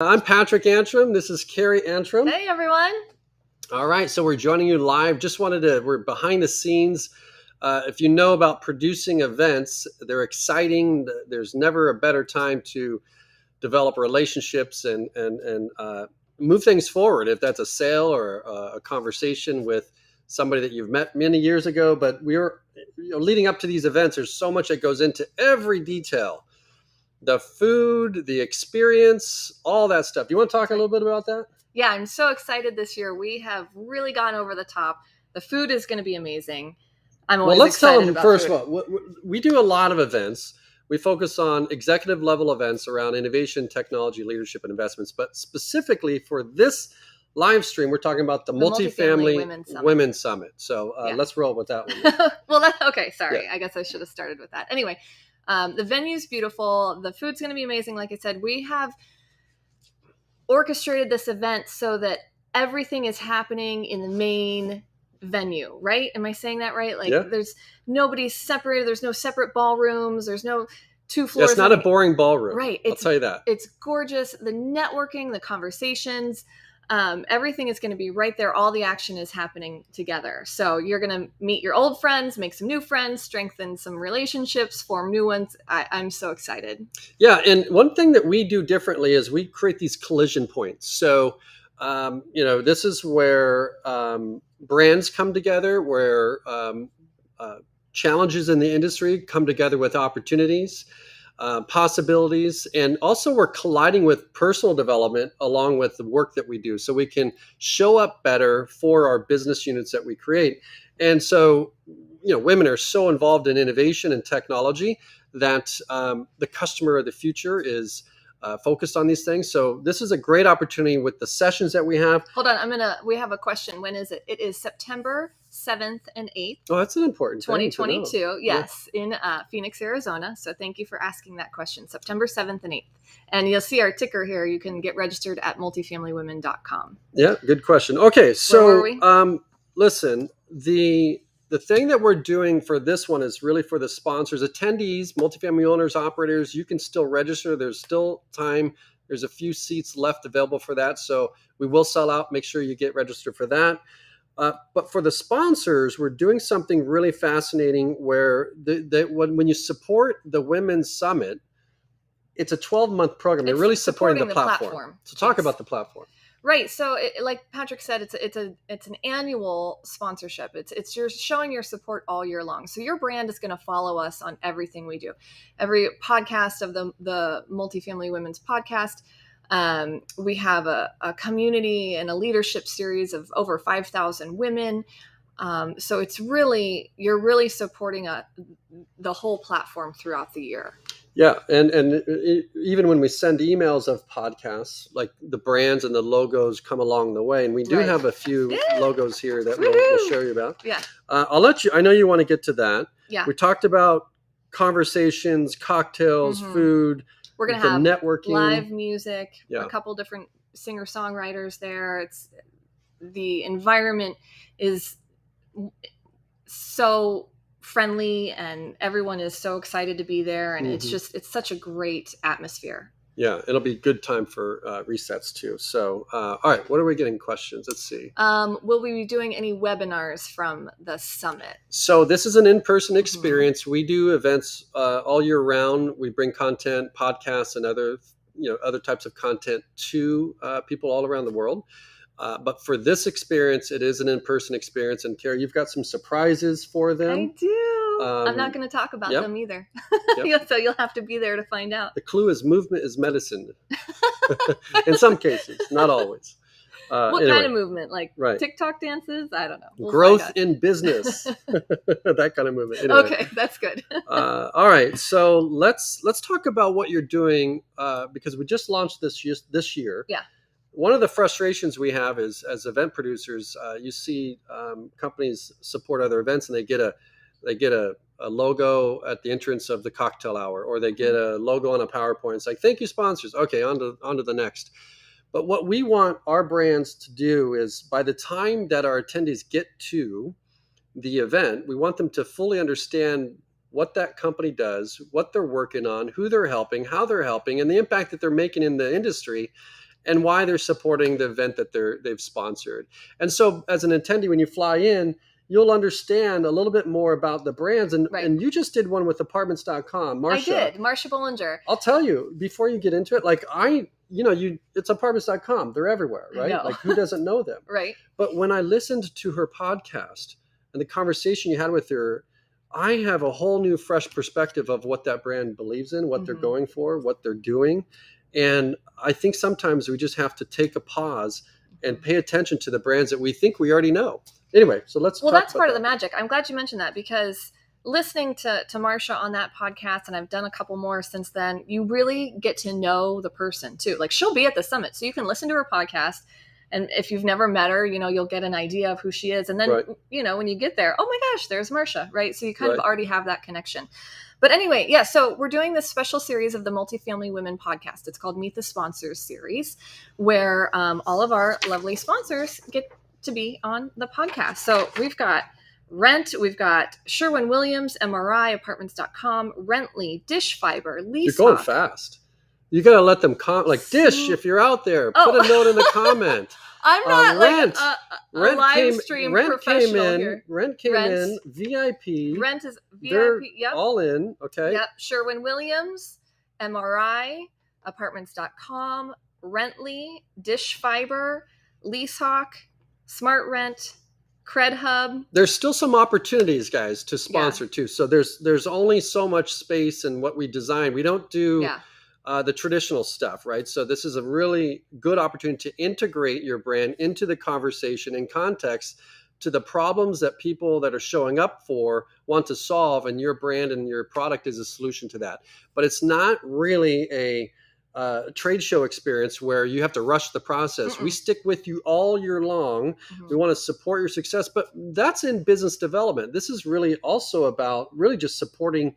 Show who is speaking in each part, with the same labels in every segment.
Speaker 1: I'm Patrick Antrim. This is Carrie Antrim.
Speaker 2: Hey, everyone.
Speaker 1: All right, so we're joining you live. We're behind the scenes. If you know about producing events, they're exciting. There's never a better time to develop relationships and move things forward. If that's a sale or a conversation with somebody that you've met many years ago, but leading up to these events, there's so much that goes into every detail. The food, the experience, all that stuff. Do you want to talk a little bit about that?
Speaker 2: Yeah, I'm so excited this year. We have really gone over the top. The food is going to be amazing. I'm always
Speaker 1: let's
Speaker 2: excited
Speaker 1: tell them
Speaker 2: about
Speaker 1: first
Speaker 2: food.
Speaker 1: of all, we do a lot of events. We focus on executive level events around innovation, technology, leadership, and investments. But specifically for this live stream, we're talking about the Multifamily Women's Summit. So let's roll with that one.
Speaker 2: Okay, sorry. Yeah. I guess I should have started with that. Anyway, the venue's beautiful. The food's going to be amazing. Like I said, we have orchestrated this event so that everything is happening in the main venue, right? Am I saying that right? There's nobody's separated. There's no separate ballrooms. There's no two floors.
Speaker 1: It's not a boring ballroom.
Speaker 2: Right.
Speaker 1: I'll tell you that.
Speaker 2: It's gorgeous. The networking, the conversations, everything is going to be right there. All the action is happening together. So you're going to meet your old friends, make some new friends, strengthen some relationships, form new ones. I'm so excited.
Speaker 1: Yeah. And one thing that we do differently is we create these collision points. So, this is where brands come together, where challenges in the industry come together with opportunities. Possibilities, and also we're colliding with personal development along with the work that we do, so we can show up better for our business units that we create. And so, women are so involved in innovation and technology that the customer of the future is focused on these things. So this is a great opportunity with the sessions that we have.
Speaker 2: Hold on, we have a question. When is it? It is September 7th and 8th.
Speaker 1: Oh, that's an important
Speaker 2: 2022. Yes, in Phoenix, Arizona. So thank you for asking that question. September 7th and 8th. And you'll see our ticker here. You can get registered at multifamilywomen.com.
Speaker 1: Yeah, good question. Okay, so
Speaker 2: where were we?
Speaker 1: Listen, the thing that we're doing for this one is really for the sponsors, attendees, multifamily owners, operators. You can still register. There's still time. There's a few seats left available for that. So we will sell out. Make sure you get registered for that. But for the sponsors, we're doing something really fascinating where when you support the Women's Summit, it's a 12-month program. They're really supporting the platform. So talk about the platform.
Speaker 2: Right. So like Patrick said, it's an annual sponsorship. It's you're showing your support all year long. So your brand is going to follow us on everything we do. Every podcast of the Multifamily Women's podcast. We have a community and a leadership series of over 5,000 women. So you're really supporting the whole platform throughout the year.
Speaker 1: Yeah. And even when we send emails of podcasts, like the brands and the logos come along the way. And we do have a few logos here that we'll show you about.
Speaker 2: Yeah.
Speaker 1: I know you want to get to that.
Speaker 2: Yeah.
Speaker 1: We talked about conversations, cocktails, food.
Speaker 2: We're going to have
Speaker 1: networking,
Speaker 2: live music, a couple different singer-songwriters there. The environment is so friendly and everyone is so excited to be there. And it's such a great atmosphere.
Speaker 1: Yeah, it'll be a good time for resets too. So, all right, what are we getting questions? Let's see.
Speaker 2: Will we be doing any webinars from the summit?
Speaker 1: So this is an in-person experience. We do events all year round. We bring content, podcasts, and other types of content to people all around the world. But for this experience, it is an in-person experience. And Carrie, you've got some surprises for them.
Speaker 2: I do. I'm not going to talk about them either. So you'll have to be there to find out.
Speaker 1: The clue is movement is medicine. In some cases, not always.
Speaker 2: What kind of movement? Like TikTok dances? I don't know. We'll
Speaker 1: growth in business. That kind of movement. Anyway.
Speaker 2: Okay, that's good.
Speaker 1: All right. So let's talk about what you're doing because we just launched this year.
Speaker 2: Yeah.
Speaker 1: One of the frustrations we have is as event producers, you see companies support other events and they get a logo at the entrance of the cocktail hour, or they get a logo on a PowerPoint. It's like, thank you, sponsors. Okay, on to the next. But what we want our brands to do is by the time that our attendees get to the event, we want them to fully understand what that company does, what they're working on, who they're helping, how they're helping, and the impact that they're making in the industry. and why they're supporting the event that they've sponsored. And so as an attendee, when you fly in, you'll understand a little bit more about the brands. And you just did one with apartments.com, Marsha.
Speaker 2: I did, Marsha Bollinger.
Speaker 1: I'll tell you, before you get into it, like it's apartments.com. They're everywhere, right? Like, who doesn't know them?
Speaker 2: Right.
Speaker 1: But when I listened to her podcast and the conversation you had with her, I have a whole new fresh perspective of what that brand believes in, what they're going for, what they're doing. And I think sometimes we just have to take a pause and pay attention to the brands that we think we already know. Anyway, so let's
Speaker 2: Well, that's part of the magic. I'm glad you mentioned that, because listening to Marsha on that podcast, and I've done a couple more since then, you really get to know the person too. Like, she'll be at the summit, so you can listen to her podcast. And if you've never met her, you'll get an idea of who she is. And then, when you get there, oh my gosh, there's Marsha, right? So you kind of already have that connection. But anyway, yeah, so we're doing this special series of the Multifamily Women podcast. It's called Meet the Sponsors series, where all of our lovely sponsors get to be on the podcast. So we've got Rent, we've got Sherwin-Williams, MRI, Apartments.com, Rently, Dish Fiber, Lease.
Speaker 1: You're going fast. You got to let them Dish, if you're out there, put a note in the comment.
Speaker 2: I'm not Rent. A live stream professional here.
Speaker 1: Rent came in, VIP.
Speaker 2: Rent is VIP,
Speaker 1: They're all in, okay.
Speaker 2: Yep, Sherwin-Williams, MRI, Apartments.com, Rently, Dish Fiber, Leasehawk, Smart Rent, Cred Hub.
Speaker 1: There's still some opportunities, guys, to sponsor too. So there's only so much space in what we design. We don't do the traditional stuff, right? So this is a really good opportunity to integrate your brand into the conversation in context to the problems that people that are showing up for want to solve, and your brand and your product is a solution to that. But it's not really a trade show experience where you have to rush the process. We stick with you all year long. We want to support your success, but that's in business development. This is really also about really just supporting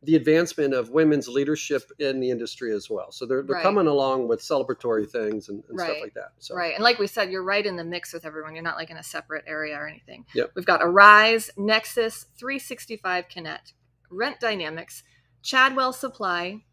Speaker 1: the advancement of women's leadership in the industry as well. So they're coming along with celebratory things and stuff like that. So.
Speaker 2: Right. And like we said, you're right in the mix with everyone. You're not like in a separate area or anything.
Speaker 1: Yep.
Speaker 2: We've got Arise, Nexus, 365 Connect, Rent Dynamics, Chadwell Supply,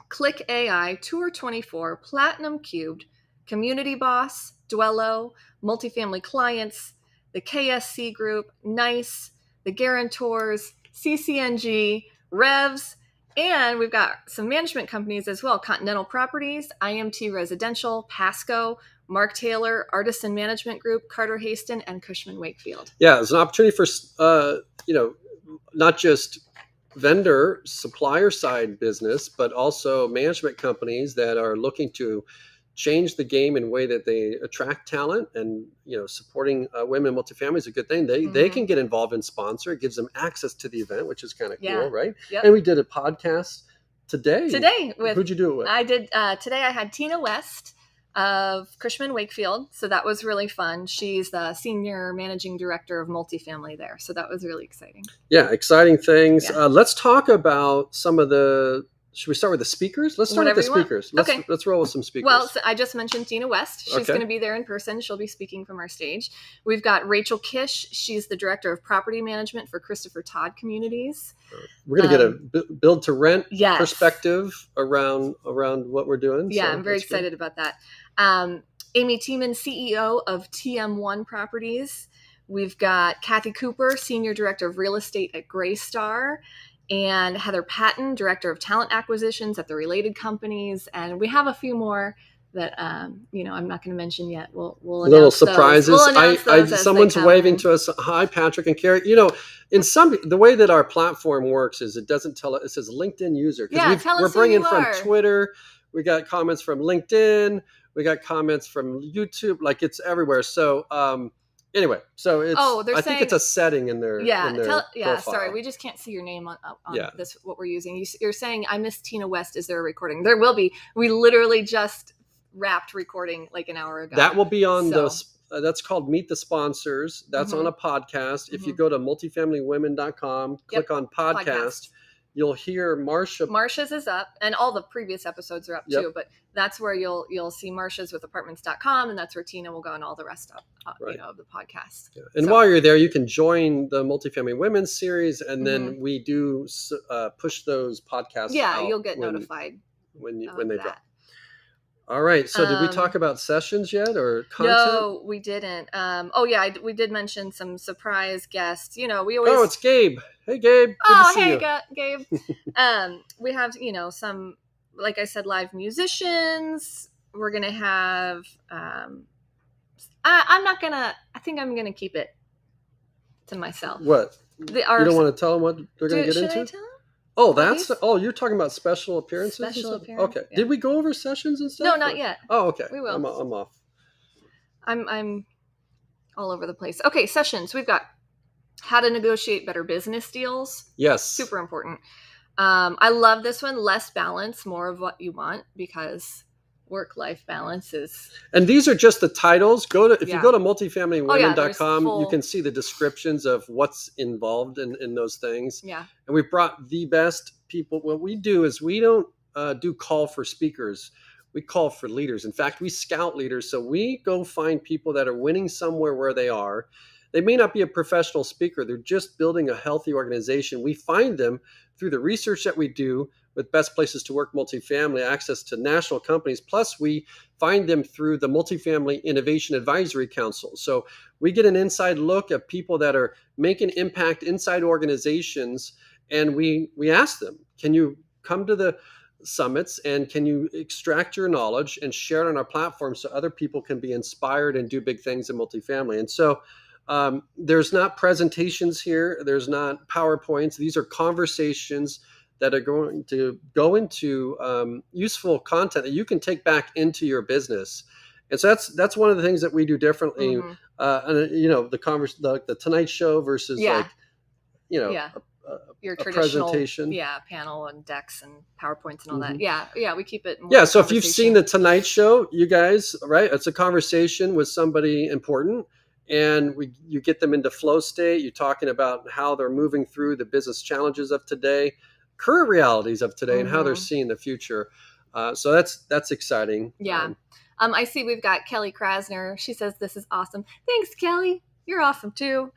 Speaker 2: Click AI, Tour 24, Platinum Cubed, Community Boss, Dwello, Multifamily Clients, the KSC Group, NICE, the Guarantors, CCNG, Revs, and we've got some management companies as well: Continental Properties, IMT Residential, Pasco, Mark Taylor, Artisan Management Group, Carter Haston, and Cushman Wakefield.
Speaker 1: Yeah, there's an opportunity for not just vendor supplier side business, but also management companies that are looking to change the game in a way that they attract talent, and supporting women in multifamily is a good thing. They can get involved in sponsor. It gives them access to the event, which is kind of cool, right?
Speaker 2: Yep.
Speaker 1: And we did a podcast today.
Speaker 2: With
Speaker 1: who'd you do it with?
Speaker 2: I did today. I had Tina West of Cushman Wakefield, so that was really fun. She's the senior managing director of multifamily there, so that was really exciting.
Speaker 1: Yeah, exciting things. Let's talk about some of the. Should we start with the speakers? Let's start with the speakers. Let's roll with some speakers.
Speaker 2: Well, so I just mentioned Tina West. She's going to be there in person. She'll be speaking from our stage. We've got Rachel Kish. She's the director of property management for Christopher Todd Communities.
Speaker 1: We're going to get a build to rent perspective around what we're doing.
Speaker 2: Yeah, so I'm very excited about that. Amy Tiemann, CEO of TM1 Properties. We've got Kathy Cooper, senior director of real estate at Graystar, and Heather Patton, director of talent acquisitions at the Related Companies. And we have a few more that I'm not going to mention yet. We'll
Speaker 1: little surprises.
Speaker 2: Those.
Speaker 1: Someone's waving to us. Hi, Patrick and Carrie. The way that our platform works is it doesn't tell it says LinkedIn user.
Speaker 2: Tell us
Speaker 1: we're bringing
Speaker 2: who you
Speaker 1: from
Speaker 2: are.
Speaker 1: Twitter. We got comments from LinkedIn. We got comments from YouTube. Like, it's everywhere. So anyway, so it's. I think it's a setting in their. Profile.
Speaker 2: Sorry, we just can't see your name on this. What we're using. You're saying I missed Tina West. Is there a recording? There will be. We literally just wrapped recording like an hour ago.
Speaker 1: That will be on that's called Meet the Sponsors. That's on a podcast. If you go to multifamilywomen.com, click on podcast. You'll hear Marsha.
Speaker 2: Marsha's is up, and all the previous episodes are up too. But that's where you'll see Marsha's with Apartments.com, and that's where Tina will go and all the rest of the podcast.
Speaker 1: Yeah. And while you're there, you can join the Multifamily Women's series, and then we do push those podcasts.
Speaker 2: Yeah, you'll get notified
Speaker 1: when they drop. All right. So did we talk about sessions yet or content?
Speaker 2: No, we didn't. Oh yeah, we did mention some surprise guests. We
Speaker 1: Oh,
Speaker 2: always.
Speaker 1: it's Gabe. Hey, Gabe. Good to
Speaker 2: Oh,
Speaker 1: see
Speaker 2: hey,
Speaker 1: you.
Speaker 2: Gabe. We have some, like I said, live musicians. We're gonna have. I'm not gonna. I think I'm gonna keep it to myself.
Speaker 1: What? You
Speaker 2: Our
Speaker 1: don't want to tell them what they're going to get
Speaker 2: should I
Speaker 1: into?
Speaker 2: tell them?
Speaker 1: Oh,
Speaker 2: At
Speaker 1: that's
Speaker 2: least
Speaker 1: oh, you're talking about special appearances and
Speaker 2: special
Speaker 1: stuff.
Speaker 2: appearance.
Speaker 1: Okay.
Speaker 2: Yeah.
Speaker 1: Did we go over sessions and stuff?
Speaker 2: No, not yet.
Speaker 1: Oh, okay.
Speaker 2: We will.
Speaker 1: I'm off.
Speaker 2: I'm all over the place. Okay, sessions. We've got how to negotiate better business deals.
Speaker 1: Yes.
Speaker 2: Super important. I love this one. Less balance, more of what you want, because work-life balance is.
Speaker 1: And these are just the titles. If you
Speaker 2: Yeah.
Speaker 1: go to multifamilywomen.com,
Speaker 2: full.
Speaker 1: you can see the descriptions of what's involved in those things.
Speaker 2: Yeah.
Speaker 1: And we've brought the best people. What we do is we don't do call for speakers. We call for leaders. In fact, we scout leaders. So we go find people that are winning somewhere where they are. They may not be a professional speaker. They're just building a healthy organization. We find them through the research that we do with Best Places to Work Multifamily, access to national companies. Plus, we find them through the Multifamily Innovation Advisory Council. So we get an inside look at people that are making impact inside organizations. And we ask them, can you come to the summits and can you extract your knowledge and share it on our platform so other people can be inspired and do big things in multifamily? And so there's not presentations here. There's not PowerPoints. These are conversations that are going to go into useful content that you can take back into your business. And so that's one of the things that we do differently.
Speaker 2: Mhm.
Speaker 1: The Tonight Show versus
Speaker 2: Yeah.
Speaker 1: Yeah.
Speaker 2: Your
Speaker 1: a
Speaker 2: traditional
Speaker 1: presentation.
Speaker 2: panel and decks and PowerPoints and all
Speaker 1: Mhm.
Speaker 2: that. We keep it more
Speaker 1: Yeah, so if you've
Speaker 2: conversation.
Speaker 1: seen the Tonight Show, you guys, right? It's a conversation with somebody important, and you get them into flow state. You're talking about how they're moving through the business challenges of today, current realities of today, and how they're seeing the future. So that's exciting.
Speaker 2: Yeah. I see we've got Kelly Krasner. She says this is awesome. Thanks, Kelly. You're awesome too.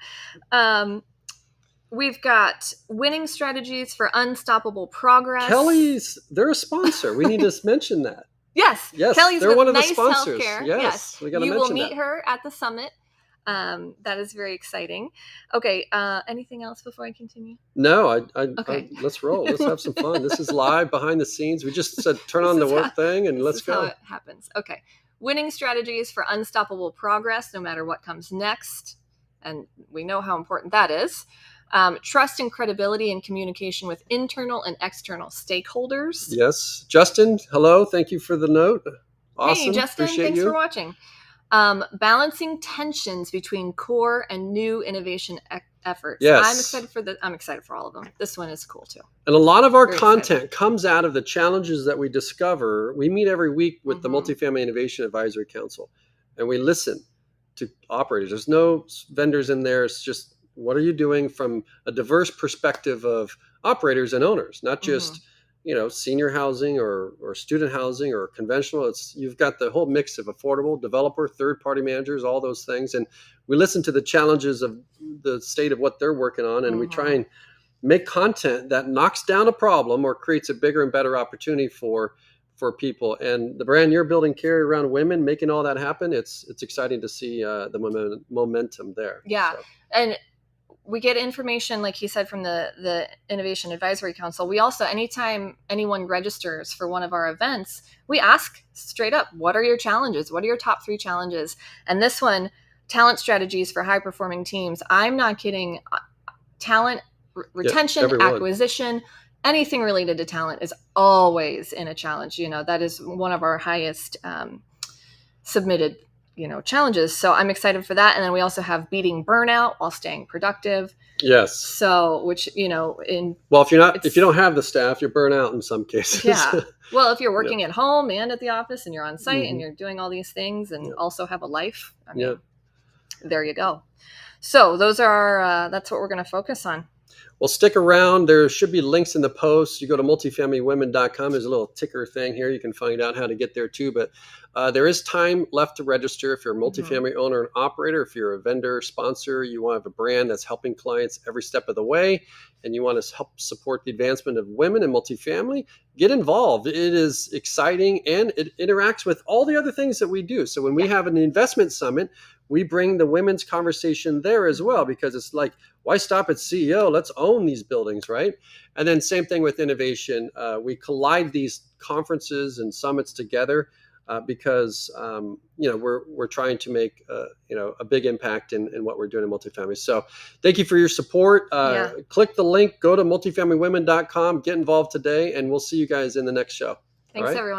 Speaker 2: We've got winning strategies for unstoppable progress.
Speaker 1: They're a sponsor. We need to mention that.
Speaker 2: Yes. Kelly's
Speaker 1: they're one of the
Speaker 2: Nice
Speaker 1: sponsors.
Speaker 2: Healthcare.
Speaker 1: Yes, we got to mention
Speaker 2: that. You will meet
Speaker 1: that.
Speaker 2: her at the summit. That is very exciting. Okay. Anything else before I continue?
Speaker 1: No,
Speaker 2: Okay.
Speaker 1: Let's roll. Let's have some fun. This is live behind the scenes. We just said turn on the work thing and let's go.
Speaker 2: How it happens. Okay. Winning strategies for unstoppable progress, no matter what comes next. And we know how important that is. Trust and credibility in communication with internal and external stakeholders.
Speaker 1: Yes. Justin, hello. Thank you for the note. Awesome.
Speaker 2: Hey, Justin, thanks for watching. Balancing tensions between core and new innovation efforts.
Speaker 1: Yes.
Speaker 2: I'm excited for all of them. This one is cool too.
Speaker 1: And a lot of our content comes out of the challenges that we discover. We meet every week with the Multifamily Innovation Advisory Council, and we listen to operators. There's no vendors in there. It's just, what are you doing from a diverse perspective of operators and owners, not just senior housing or student housing or conventional. You've got the whole mix of affordable, developer, third-party managers, all those things. And we listen to the challenges of the state of what they're working on, and we try and make content that knocks down a problem or creates a bigger and better opportunity for people. And the brand you're building, Carrie, around women, making all that happen, it's exciting to see the momentum there.
Speaker 2: Yeah. So. And we get information, like he said, from the Innovation Advisory Council. We also, anytime anyone registers for one of our events, we ask straight up, what are your challenges? What are your top 3 challenges? And this one, talent strategies for high performing teams. I'm not kidding. Talent retention, acquisition, anything related to talent is always in a challenge. That is one of our highest submitted challenges. So I'm excited for that. And then we also have beating burnout while staying productive.
Speaker 1: Yes.
Speaker 2: So, which, if
Speaker 1: you don't have the staff, you're burnt out in some cases.
Speaker 2: Yeah. Well, if you're working at home and at the office and you're on site and you're doing all these things and also have a life, there you go. So those are, that's what we're going to focus on.
Speaker 1: Well, stick around. There should be links in the post. You go to multifamilywomen.com. There's a little ticker thing here. You can find out how to get there too. But there is time left to register if you're a
Speaker 2: Mm-hmm.
Speaker 1: multifamily owner and operator, if you're a vendor, sponsor, you want to have a brand that's helping clients every step of the way, and you want to help support the advancement of women in multifamily, get involved. It is exciting and it interacts with all the other things that we do. So when we
Speaker 2: Yeah.
Speaker 1: have an investment summit, we bring the women's conversation there as
Speaker 2: Mm-hmm.
Speaker 1: well, because it's like, why stop at CEO? Let's own these buildings, right? And then same thing with innovation. We collide these conferences and summits together because we're trying to make a big impact in what we're doing in multifamily. So thank you for your support.
Speaker 2: Yeah.
Speaker 1: Click the link, go to multifamilywomen.com, get involved today, and we'll see you guys in the next show. All
Speaker 2: Thanks,
Speaker 1: right.
Speaker 2: everyone.